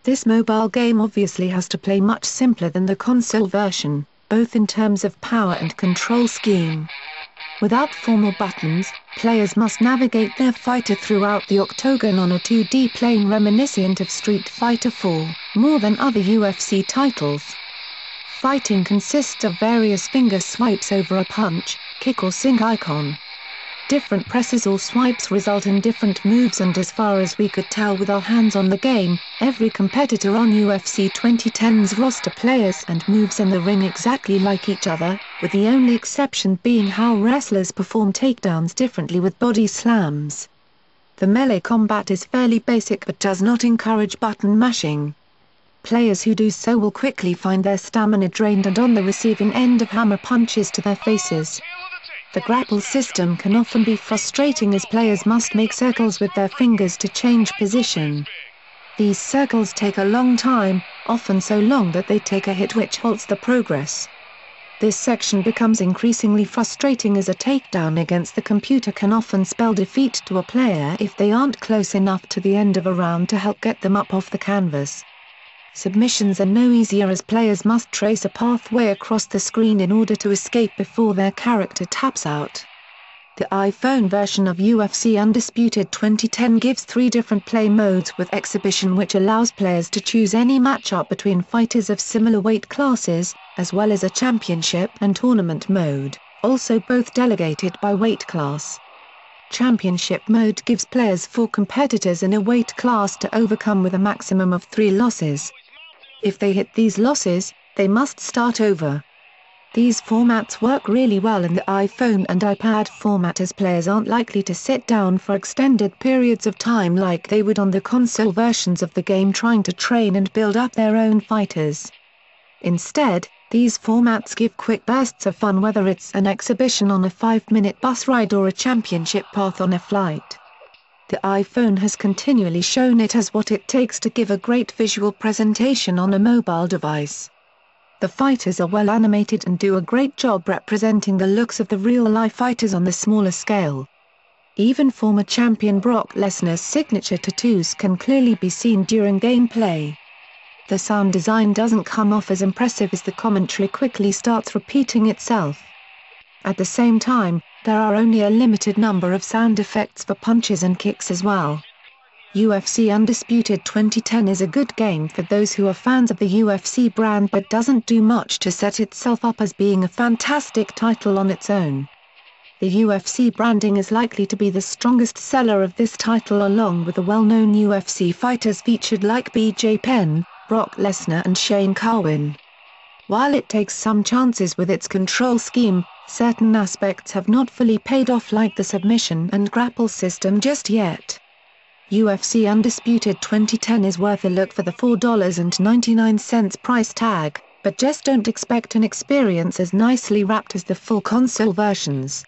This mobile game obviously has to play much simpler than the console version, both in terms of power and control scheme. Without formal buttons, players must navigate their fighter throughout the octagon on a 2D plane reminiscent of Street Fighter IV, more than other UFC titles. Fighting consists of various finger swipes over a punch, kick or synch icon. Different presses or swipes result in different moves, and as far as we could tell with our hands on the game, every competitor on UFC 2010's roster players and moves in the ring exactly like each other, with the only exception being how wrestlers perform takedowns differently with body slams. The melee combat is fairly basic but does not encourage button mashing. Players who do so will quickly find their stamina drained and on the receiving end of hammer punches to their faces. The grapple system can often be frustrating as players must make circles with their fingers to change position. These circles take a long time, often so long that they take a hit which halts the progress. This section becomes increasingly frustrating as a takedown against the computer can often spell defeat to a player if they aren't close enough to the end of a round to help get them up off the canvas. Submissions are no easier as players must trace a pathway across the screen in order to escape before their character taps out. The iPhone version of UFC Undisputed 2010 gives 3 different play modes with Exhibition, which allows players to choose any matchup between fighters of similar weight classes, as well as a Championship and Tournament mode, also both delegated by weight class. Championship mode gives players 4 competitors in a weight class to overcome with a maximum of 3 losses. If they hit these losses, they must start over. These formats work really well in the iPhone and iPad format as players aren't likely to sit down for extended periods of time like they would on the console versions of the game trying to train and build up their own fighters. Instead, these formats give quick bursts of fun, whether it's an exhibition on a 5-minute bus ride or a championship path on a flight. The iPhone has continually shown it has what it takes to give a great visual presentation on a mobile device. The fighters are well animated and do a great job representing the looks of the real-life fighters on the smaller scale. Even former champion Brock Lesnar's signature tattoos can clearly be seen during gameplay. The sound design doesn't come off as impressive as the commentary quickly starts repeating itself. At the same time, there are only a limited number of sound effects for punches and kicks as well. UFC Undisputed 2010 is a good game for those who are fans of the UFC brand but doesn't do much to set itself up as being a fantastic title on its own. The UFC branding is likely to be the strongest seller of this title, along with the well-known UFC fighters featured like BJ Penn, Brock Lesnar and Shane Carwin. While it takes some chances with its control scheme, certain aspects have not fully paid off, like the submission and grapple system just yet. UFC Undisputed 2010 is worth a look for the $4.99 price tag, but just don't expect an experience as nicely wrapped as the full console versions.